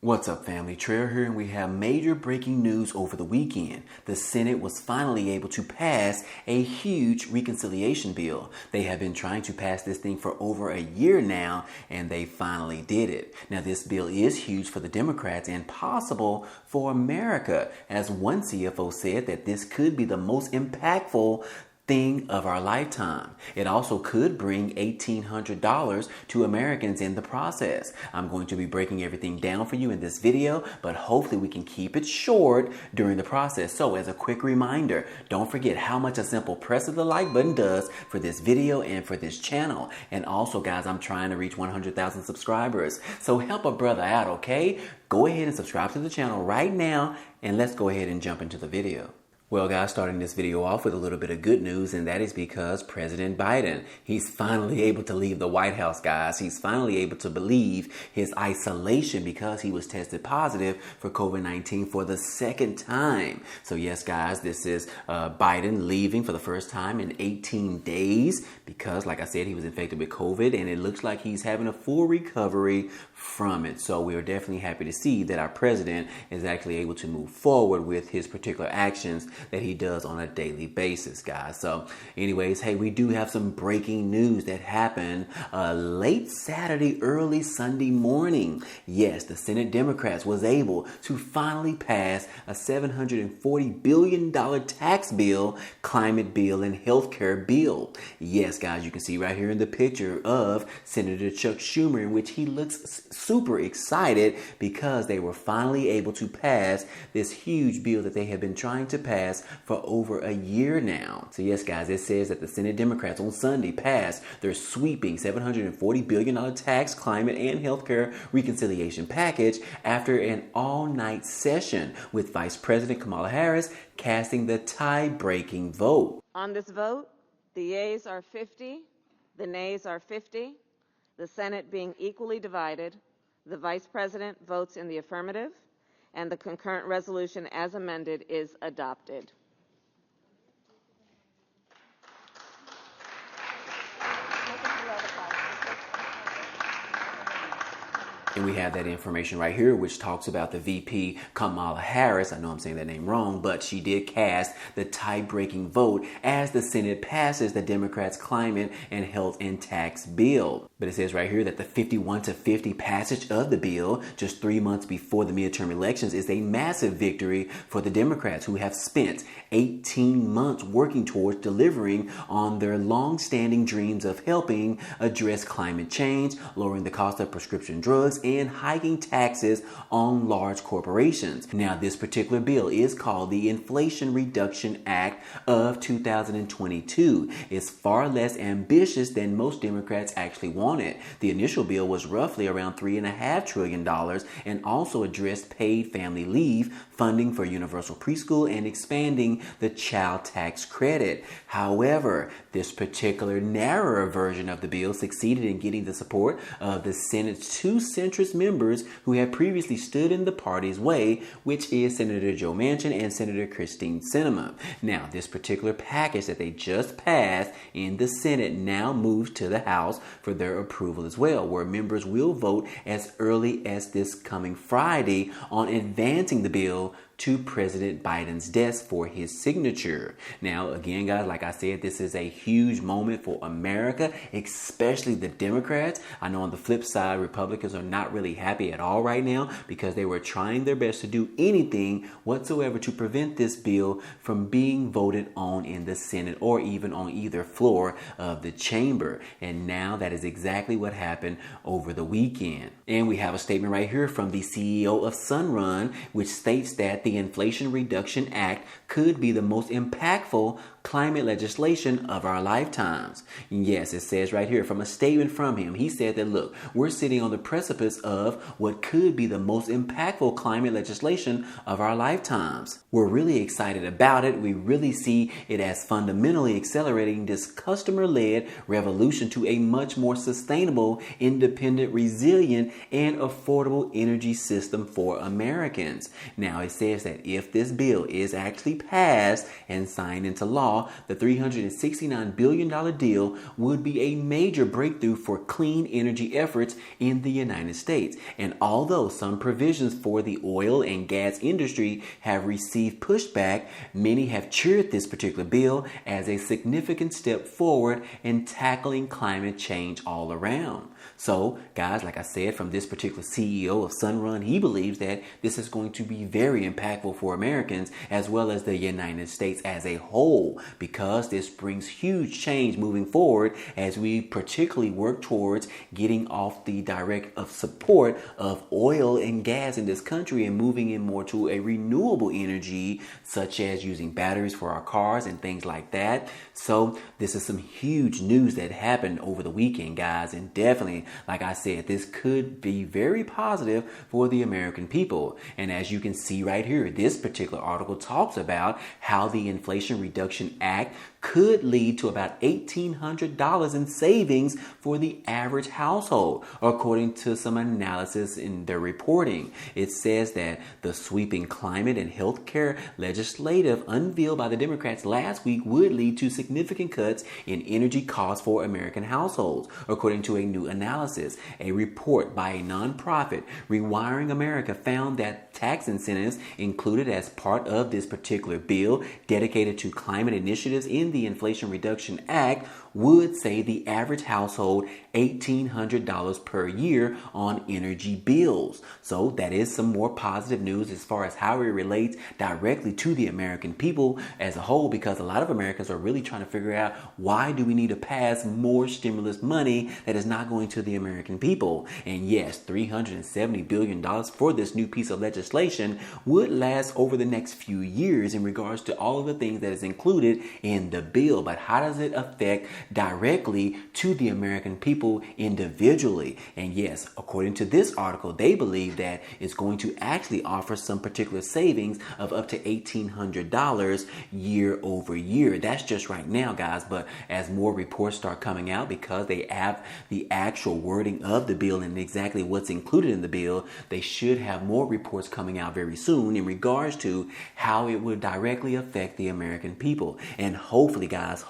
What's up, family? Trail here, and we have major breaking news over the weekend. The Senate was finally able to pass a huge reconciliation bill. They have been trying to pass this thing for over a year now, and they finally did it. Now, this bill is huge for the Democrats and possible for America, as one CFO said that this could be the most impactful thing of our lifetime. It also could bring $1,800 to Americans in the process. I'm going to be breaking everything down for you in this video, but hopefully we can keep it short during the process. So as a quick reminder, don't forget how much a simple press of the like button does for this video and for this channel. And also, guys, I'm trying to reach 100,000 subscribers. So help a brother out, okay? Go ahead and subscribe to the channel right now, and let's go ahead and jump into the video. Well, guys, starting this video off with a little bit of good news, and that is because President Biden, he's finally able to leave the White House, guys. He's finally able to believe his isolation because he was tested positive for COVID-19 for the second time. So yes, guys, this is Biden leaving for the first time in 18 days because, like I said, he was infected with COVID, and it looks like he's having a full recovery from it. So we are definitely happy to see that our president is actually able to move forward with his particular actions that he does on a daily basis, guys. So anyways, hey, we do have some breaking news that happened late Saturday, early Sunday morning. Yes, the Senate Democrats was able to finally pass a $740 billion tax bill, climate bill, and healthcare bill. Yes, guys, you can see right here in the picture of Senator Chuck Schumer, in which he looks super excited because they were finally able to pass this huge bill that they have been trying to pass for over a year now. So yes, guys, it says that the Senate Democrats on Sunday passed their sweeping $740 billion tax, climate, and healthcare reconciliation package after an all-night session with Vice President Kamala Harris casting the tie-breaking vote. On this vote, the yeas are 50, the nays are 50. The Senate being equally divided, the Vice President votes in the affirmative, and the concurrent resolution as amended is adopted. And we have that information right here, which talks about the VP Kamala Harris. I know I'm saying that name wrong, but she did cast the tie-breaking vote as the Senate passes the Democrats' climate and health and tax bill. But it says right here that the 51-50 passage of the bill just 3 months before the midterm elections is a massive victory for the Democrats, who have spent 18 months working towards delivering on their long-standing dreams of helping address climate change, lowering the cost of prescription drugs, and hiking taxes on large corporations. Now, this particular bill is called the Inflation Reduction Act of 2022. It's far less ambitious than most Democrats actually wanted. The initial bill was roughly around $3.5 trillion and also addressed paid family leave, funding for universal preschool, and expanding the child tax credit. However, this particular narrower version of the bill succeeded in getting the support of the Senate's two centrist members who had previously stood in the party's way, which is Senator Joe Manchin and Senator Christine Sinema. Now, this particular package that they just passed in the Senate now moves to the House for their approval as well, where members will vote as early as this coming Friday on advancing the bill to President Biden's desk for his signature. Now, again, guys, like I said, this is a huge moment for America, especially the Democrats. I know on the flip side, Republicans are not really happy at all right now because they were trying their best to do anything whatsoever to prevent this bill from being voted on in the Senate or even on either floor of the chamber. And now that is exactly what happened over the weekend. And we have a statement right here from the CEO of Sunrun, which states that the Inflation Reduction Act could be the most impactful climate legislation of our lifetimes. Yes, it says right here from a statement from him. He said that, look, we're sitting on the precipice of what could be the most impactful climate legislation of our lifetimes. We're really excited about it. We really see it as fundamentally accelerating this customer-led revolution to a much more sustainable, independent, resilient, and affordable energy system for Americans. Now, it says says that if this bill is actually passed and signed into law, the $369 billion deal would be a major breakthrough for clean energy efforts in the United States. And although some provisions for the oil and gas industry have received pushback, many have cheered this particular bill as a significant step forward in tackling climate change all around. So, guys, like I said, from this particular CEO of Sunrun, he believes that this is going to be very impactful for Americans as well as the United States as a whole, because this brings huge change moving forward as we particularly work towards getting off the direct of support of oil and gas in this country and moving in more to a renewable energy, such as using batteries for our cars and things like that. So this is some huge news that happened over the weekend, guys, and definitely, like I said, this could be very positive for the American people. And as you can see right here, this particular article talks about how the Inflation Reduction Act could lead to about $1,800 in savings for the average household, according to some analysis in their reporting. It says that the sweeping climate and healthcare legislative unveiled by the Democrats last week would lead to significant cuts in energy costs for American households, according to a new analysis. A report by a nonprofit, Rewiring America, found that tax incentives included as part of this particular bill dedicated to climate initiatives in the Inflation Reduction Act would save the average household $1,800 per year on energy bills. So that is some more positive news as far as how it relates directly to the American people as a whole, because a lot of Americans are really trying to figure out, why do we need to pass more stimulus money that is not going to the American people? And yes, $370 billion for this new piece of legislation would last over the next few years in regards to all of the things that is included in the bill. But how does it affect directly to the American people individually? And yes, according to this article, they believe that it's going to actually offer some particular savings of up to $1,800 year over year. That's just right now, guys. But as more reports start coming out, because they have the actual wording of the bill and exactly what's included in the bill, they should have more reports coming out very soon in regards to how it would directly affect the American people. And hopefully, guys,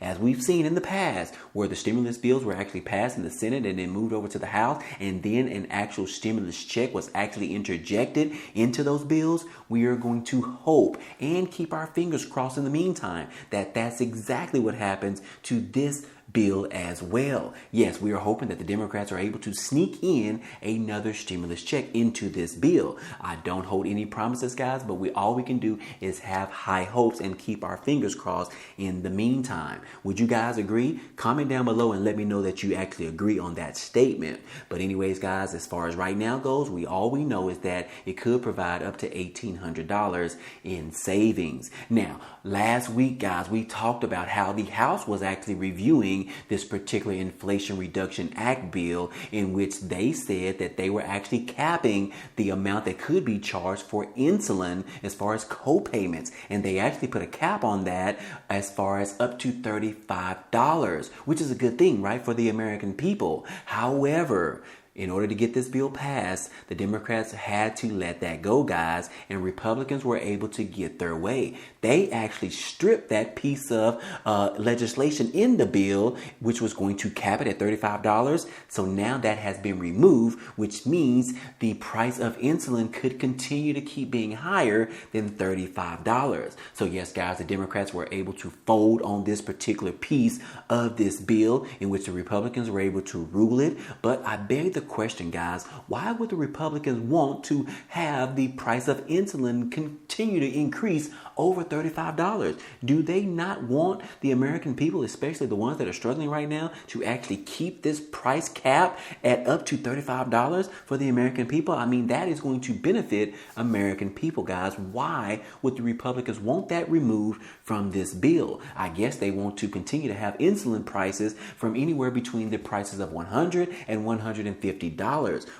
as we've seen in the past, where the stimulus bills were actually passed in the Senate and then moved over to the House, and then an actual stimulus check was actually interjected into those bills, we are going to hope and keep our fingers crossed in the meantime that that's exactly what happens to this bill as well. Yes, we are hoping that the Democrats are able to sneak in another stimulus check into this bill. I don't hold any promises, guys, but all we can do is have high hopes and keep our fingers crossed in the meantime. Would you guys agree? Comment down below and let me know that you actually agree on that statement. But anyways, guys, as far as right now goes, all we know is that it could provide up to $1,800 in savings. Now, last week, guys, we talked about how the House was actually reviewing this particular Inflation Reduction Act bill, in which they said that they were actually capping the amount that could be charged for insulin as far as co-payments. And they actually put a cap on that as far as up to $35, which is a good thing, right, for the American people. However, in order to get this bill passed, the Democrats had to let that go, guys, and Republicans were able to get their way. They actually stripped that piece of legislation in the bill, which was going to cap it at $35. So now that has been removed, which means the price of insulin could continue to keep being higher than $35. So yes, guys, the Democrats were able to fold on this particular piece of this bill, in which the Republicans were able to rule it. But I beg the question, guys, why would the Republicans want to have the price of insulin continue to increase over $35? Do they not want the American people, especially the ones that are struggling right now, to actually keep this price cap at up to $35 for the American people? I mean, that is going to benefit American people, guys. Why would the Republicans want that removed from this bill? I guess they want to continue to have insulin prices from anywhere between the prices of $100 and $150,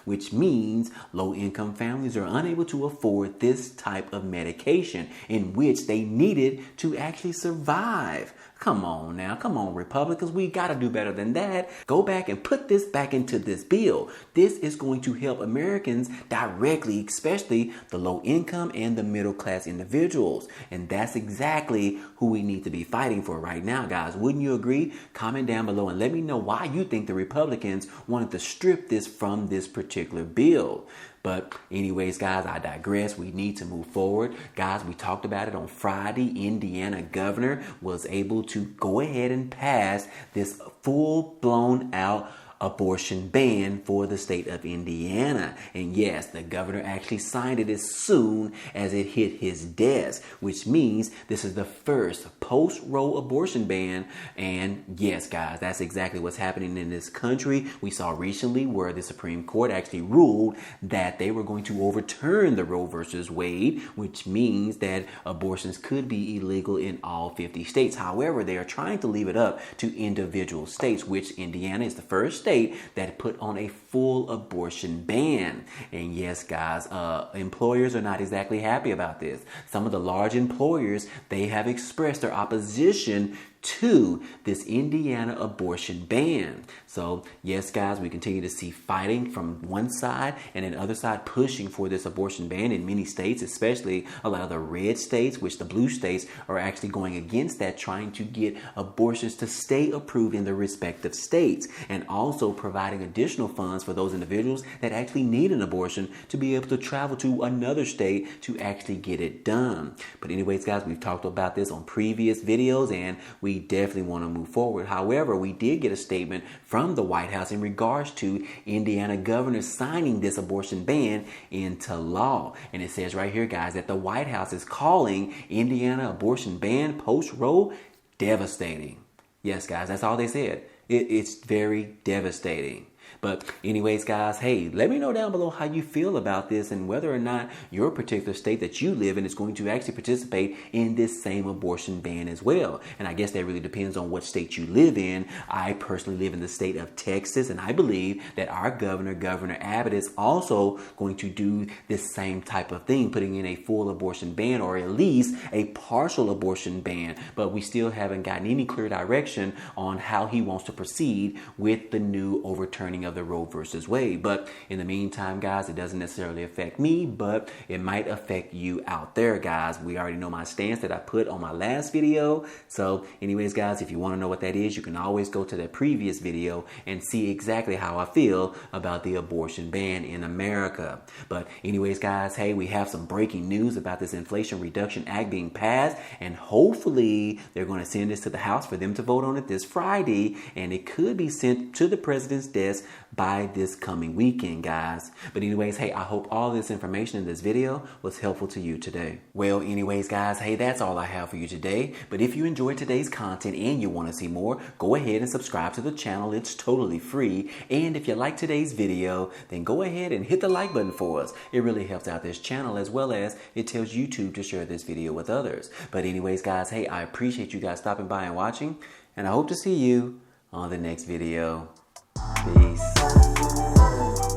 which means low-income families are unable to afford this type of medication, in which they needed to actually survive. Come on now. Come on, Republicans. We got to do better than that. Go back and put this back into this bill. This is going to help Americans directly, especially the low income and the middle class individuals. And that's exactly who we need to be fighting for right now, guys. Wouldn't you agree? Comment down below and let me know why you think the Republicans wanted to strip this from this particular bill. But anyways, guys, I digress. We need to move forward. Guys, we talked about it on Friday. Indiana governor was able to go ahead and pass this full-blown out abortion ban for the state of Indiana. And yes, the governor actually signed it as soon as it hit his desk, which means this is the first post-Roe abortion ban. And yes, guys, that's exactly what's happening in this country. We saw recently where the Supreme Court actually ruled that they were going to overturn the Roe versus Wade, which means that abortions could be illegal in all 50 states. However, they are trying to leave it up to individual states, which Indiana is the first state that put on a full abortion ban. And yes, guys, employers are not exactly happy about this. Some of the large employers, they have expressed their opposition to this Indiana abortion ban. So yes, guys, we continue to see fighting from one side and then other side pushing for this abortion ban in many states, especially a lot of the red states, which the blue states are actually going against that, trying to get abortions to stay approved in their respective states, and also providing additional funds for those individuals that actually need an abortion to be able to travel to another state to actually get it done. But anyways, guys, we've talked about this on previous videos and we definitely want to move forward. However, we did get a statement from the White House in regards to Indiana governor signing this abortion ban into law. And it says right here, guys, that the White House is calling Indiana abortion ban post-Roe devastating. Yes, guys, that's all they said. It's very devastating. But anyways, guys, hey, let me know down below how you feel about this and whether or not your particular state that you live in is going to actually participate in this same abortion ban as well. And I guess that really depends on what state you live in. I personally live in the state of Texas, and I believe that our Governor Abbott, is also going to do this same type of thing, putting in a full abortion ban or at least a partial abortion ban. But we still haven't gotten any clear direction on how he wants to proceed with the new overturning of the Roe versus Wade. But in the meantime, guys, it doesn't necessarily affect me, but it might affect you out there, guys. We already know my stance that I put on my last video. So anyways, guys, if you want to know what that is, you can always go to that previous video and see exactly how I feel about the abortion ban in America. But anyways, guys, hey, we have some breaking news about this Inflation Reduction Act being passed, and hopefully they're going to send this to the House for them to vote on it this Friday, and it could be sent to the president's desk by this coming weekend, guys. But anyways, hey, I hope all this information in this video was helpful to you today. Well, anyways, guys, hey, that's all I have for you today. But if you enjoyed today's content and you want to see more, go ahead and subscribe to the channel. It's totally free. And if you like today's video, then go ahead and hit the like button for us. It really helps out this channel, as well as it tells YouTube to share this video with others. But anyways, guys, hey, I appreciate you guys stopping by and watching, and I hope to see you on the next video. Peace.